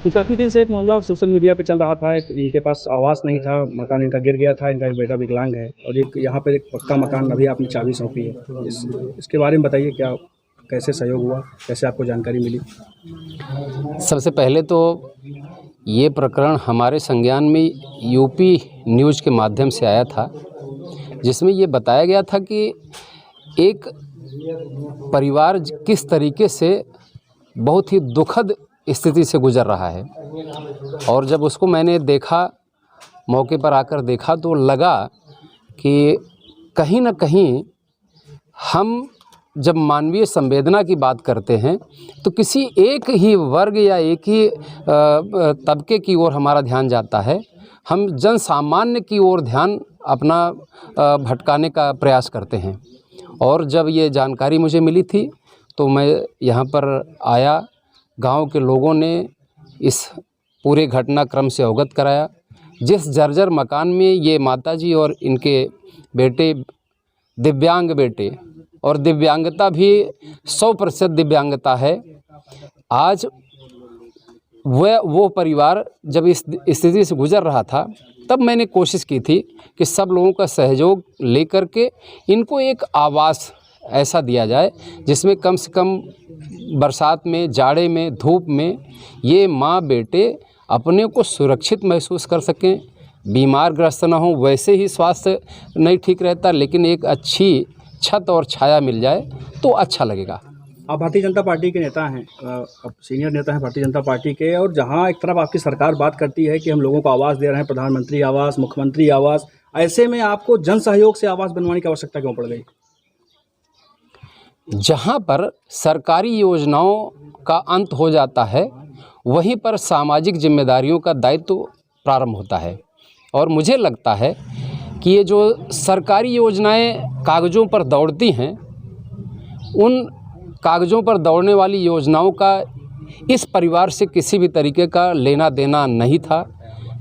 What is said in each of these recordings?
तो काफ़ी दिन से एक मामला सोशल मीडिया पे चल रहा था। एक इनके पास आवास नहीं था, मकान इनका गिर गया था, इनका एक बेटा विकलांग है और एक यहाँ पे एक पक्का मकान अभी आपने चाबी सौंपी है। इसके बारे में बताइए, क्या कैसे सहयोग हुआ, कैसे आपको जानकारी मिली? सबसे पहले तो ये प्रकरण हमारे संज्ञान में यूपी न्यूज़ के माध्यम से आया था, जिसमें ये बताया गया था कि एक परिवार किस तरीके से बहुत ही दुखद स्थिति से गुज़र रहा है। और जब उसको मैंने देखा, मौके पर आकर देखा, तो लगा कि कहीं न कहीं हम जब मानवीय संवेदना की बात करते हैं तो किसी एक ही वर्ग या एक ही तबके की ओर हमारा ध्यान जाता है। हम जन सामान्य की ओर ध्यान अपना भटकाने का प्रयास करते हैं। और जब ये जानकारी मुझे मिली थी तो मैं यहाँ पर आया। गांव के लोगों ने इस पूरे घटनाक्रम से अवगत कराया। जिस जर्जर मकान में ये माताजी और इनके बेटे, दिव्यांग बेटे, और दिव्यांगता भी 100% दिव्यांगता है, आज वो परिवार जब इस स्थिति से गुज़र रहा था, तब मैंने कोशिश की थी कि सब लोगों का सहयोग लेकर के इनको एक आवास ऐसा दिया जाए जिसमें कम से कम बरसात में, जाड़े में, धूप में ये माँ बेटे अपने को सुरक्षित महसूस कर सकें, बीमार ग्रस्त ना हो। वैसे ही स्वास्थ्य नहीं ठीक रहता, लेकिन एक अच्छी छत और छाया मिल जाए तो अच्छा लगेगा। आप भारतीय जनता पार्टी के नेता हैं, अब सीनियर नेता हैं भारतीय जनता पार्टी के, और जहां एक तरफ आपकी सरकार बात करती है कि हम लोगों को आवास दे रहे हैं, प्रधानमंत्री आवास, मुख्यमंत्री आवास, ऐसे में आपको जन सहयोग से आवास बनवाने की आवश्यकता क्यों पड़ गई? जहां पर सरकारी योजनाओं का अंत हो जाता है, वहीं पर सामाजिक जिम्मेदारियों का दायित्व प्रारंभ होता है। और मुझे लगता है कि ये जो सरकारी योजनाएं कागज़ों पर दौड़ती हैं, उन कागज़ों पर दौड़ने वाली योजनाओं का इस परिवार से किसी भी तरीके का लेना देना नहीं था।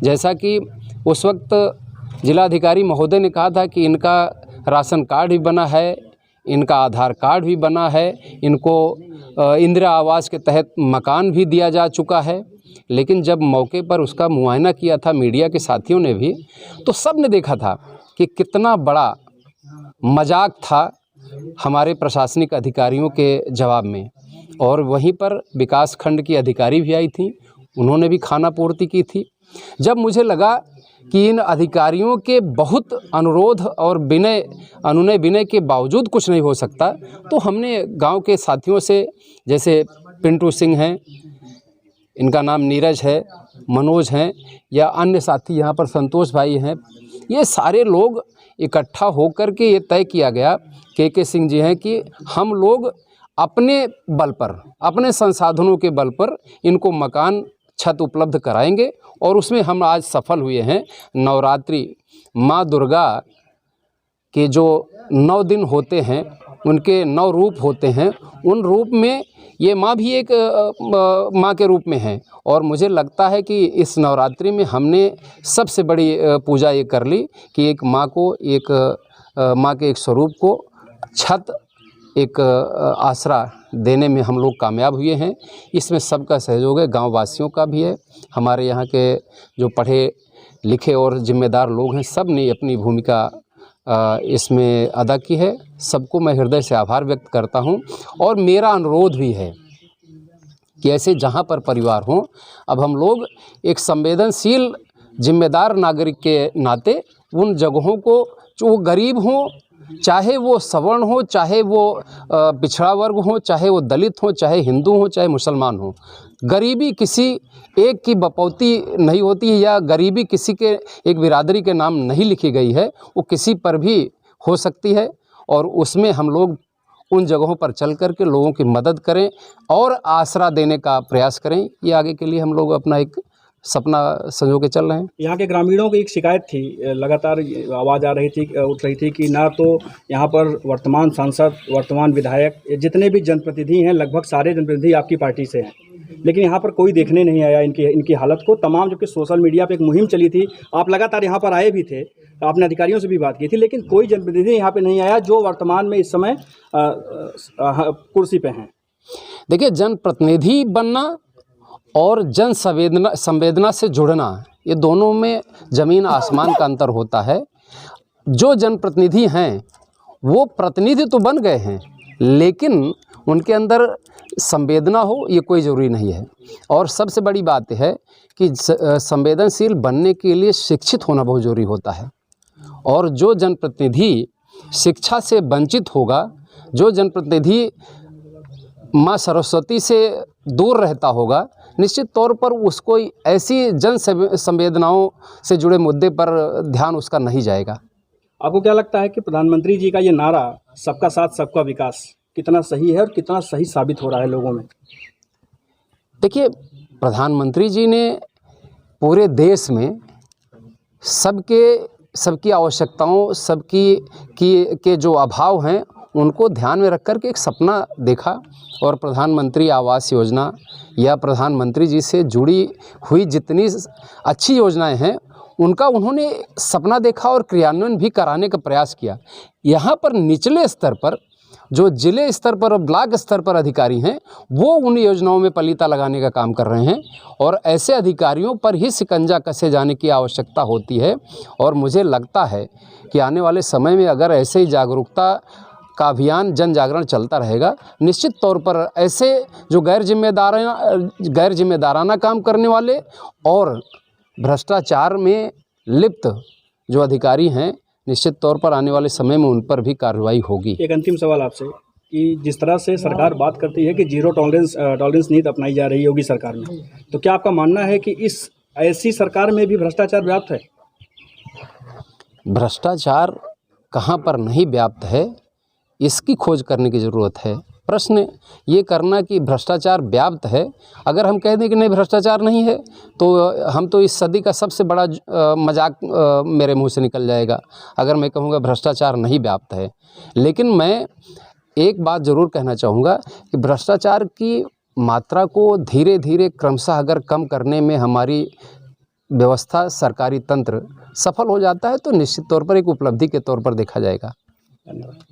जैसा कि उस वक्त जिलाधिकारी महोदय ने कहा था कि इनका राशन कार्ड भी बना है, इनका आधार कार्ड भी बना है, इनको इंदिरा आवास के तहत मकान भी दिया जा चुका है। लेकिन जब मौके पर उसका मुआयना किया था मीडिया के साथियों ने भी, तो सब ने देखा था कि कितना बड़ा मजाक था हमारे प्रशासनिक अधिकारियों के जवाब में। और वहीं पर विकास खंड की अधिकारी भी आई थी, उन्होंने भी खाना पूर्ति की थी। जब मुझे लगा कि इन अधिकारियों के बहुत अनुरोध और अनुनय विनय के बावजूद कुछ नहीं हो सकता, तो हमने गांव के साथियों से, जैसे पिंटू सिंह हैं, इनका नाम नीरज है, मनोज हैं, या अन्य साथी यहाँ पर संतोष भाई हैं, ये सारे लोग इकट्ठा होकर के ये तय किया गया, के सिंह जी हैं, कि हम लोग अपने बल पर, अपने संसाधनों के बल पर इनको मकान, छत उपलब्ध कराएंगे। और उसमें हम आज सफल हुए हैं। नवरात्रि माँ दुर्गा के जो 9 दिन होते हैं, उनके 9 रूप होते हैं, उन रूप में ये माँ भी एक माँ के रूप में है। और मुझे लगता है कि इस नवरात्रि में हमने सबसे बड़ी पूजा ये कर ली कि एक माँ को, एक माँ के एक स्वरूप को छत, एक आसरा देने में हम लोग कामयाब हुए हैं। इसमें सबका सहयोग है, गांव वासियों का भी है, हमारे यहाँ के जो पढ़े लिखे और जिम्मेदार लोग हैं, सब ने अपनी भूमिका इसमें अदा की है। सबको मैं हृदय से आभार व्यक्त करता हूं। और मेरा अनुरोध भी है कि ऐसे जहां पर परिवार हों, अब हम लोग एक संवेदनशील जिम्मेदार नागरिक के नाते उन जगहों को, जो गरीब हों, चाहे वो सवर्ण हो, चाहे वो पिछड़ा वर्ग हो, चाहे वो दलित हो, चाहे हिंदू हो, चाहे मुसलमान हो, गरीबी किसी एक की बपौती नहीं होती है, या गरीबी किसी के एक बिरादरी के नाम नहीं लिखी गई है, वो किसी पर भी हो सकती है। और उसमें हम लोग उन जगहों पर चल कर के लोगों की मदद करें और आसरा देने का प्रयास करें। ये आगे के लिए हम लोग अपना एक सपना संजो के चल रहे हैं। यहाँ के ग्रामीणों की एक शिकायत थी, लगातार आवाज़ आ रही थी, उठ रही थी कि ना तो यहाँ पर वर्तमान सांसद, वर्तमान विधायक, जितने भी जनप्रतिनिधि हैं, लगभग सारे जनप्रतिनिधि आपकी पार्टी से हैं, लेकिन यहाँ पर कोई देखने नहीं आया इनकी हालत को। तमाम, जबकि सोशल मीडिया पे एक मुहिम चली थी, आप लगातार यहाँ पर आए भी थे, आपने अधिकारियों से भी बात की थी, लेकिन कोई जनप्रतिनिधि यहाँ पे नहीं आया जो वर्तमान में इस समय कुर्सी पे हैं। देखिए, जनप्रतिनिधि बनना और जन संवेदना से जुड़ना, ये दोनों में ज़मीन आसमान का अंतर होता है। जो जनप्रतिनिधि हैं वो प्रतिनिधि तो बन गए हैं, लेकिन उनके अंदर संवेदना हो ये कोई ज़रूरी नहीं है। और सबसे बड़ी बात है कि संवेदनशील बनने के लिए शिक्षित होना बहुत ज़रूरी होता है। और जो जनप्रतिनिधि शिक्षा से वंचित होगा, जो जनप्रतिनिधि माँ सरस्वती से दूर रहता होगा, निश्चित तौर पर उसको ऐसी जन संवेदनाओं से जुड़े मुद्दे पर ध्यान उसका नहीं जाएगा। आपको क्या लगता है कि प्रधानमंत्री जी का ये नारा सबका साथ सबका विकास कितना सही है और कितना सही साबित हो रहा है लोगों में? देखिए, प्रधानमंत्री जी ने पूरे देश में सबकी आवश्यकताओं, के जो अभाव हैं उनको ध्यान में रख कर के एक सपना देखा, और प्रधानमंत्री आवास योजना या प्रधानमंत्री जी से जुड़ी हुई जितनी अच्छी योजनाएं हैं उनका उन्होंने सपना देखा और क्रियान्वयन भी कराने का प्रयास किया। यहाँ पर निचले स्तर पर, जो जिले स्तर पर और ब्लॉक स्तर पर अधिकारी हैं, वो उन योजनाओं में पलीता लगाने का काम कर रहे हैं, और ऐसे अधिकारियों पर ही शिकंजा कसे जाने की आवश्यकता होती है। और मुझे लगता है कि आने वाले समय में अगर ऐसे ही जागरूकता का अभियान, जन जागरण चलता रहेगा, निश्चित तौर पर ऐसे जो गैर जिम्मेदाराना काम करने वाले और भ्रष्टाचार में लिप्त जो अधिकारी हैं, निश्चित तौर पर आने वाले समय में उन पर भी कार्रवाई होगी। एक अंतिम सवाल आपसे कि जिस तरह से सरकार बात करती है कि जीरो टॉलरेंस नीति अपनाई जा रही है योगी सरकार में, तो क्या आपका मानना है कि इस ऐसी सरकार में भी भ्रष्टाचार व्याप्त है? भ्रष्टाचार कहाँ पर नहीं व्याप्त है, इसकी खोज करने की ज़रूरत है। प्रश्न ये करना कि भ्रष्टाचार व्याप्त है, अगर हम कह दें कि नहीं भ्रष्टाचार नहीं है, तो हम तो इस सदी का सबसे बड़ा मजाक मेरे मुंह से निकल जाएगा अगर मैं कहूँगा भ्रष्टाचार नहीं व्याप्त है। लेकिन मैं एक बात ज़रूर कहना चाहूँगा कि भ्रष्टाचार की मात्रा को धीरे धीरे क्रमशः अगर कम करने में हमारी व्यवस्था, सरकारी तंत्र सफल हो जाता है तो निश्चित तौर पर एक उपलब्धि के तौर पर देखा जाएगा। धन्यवाद।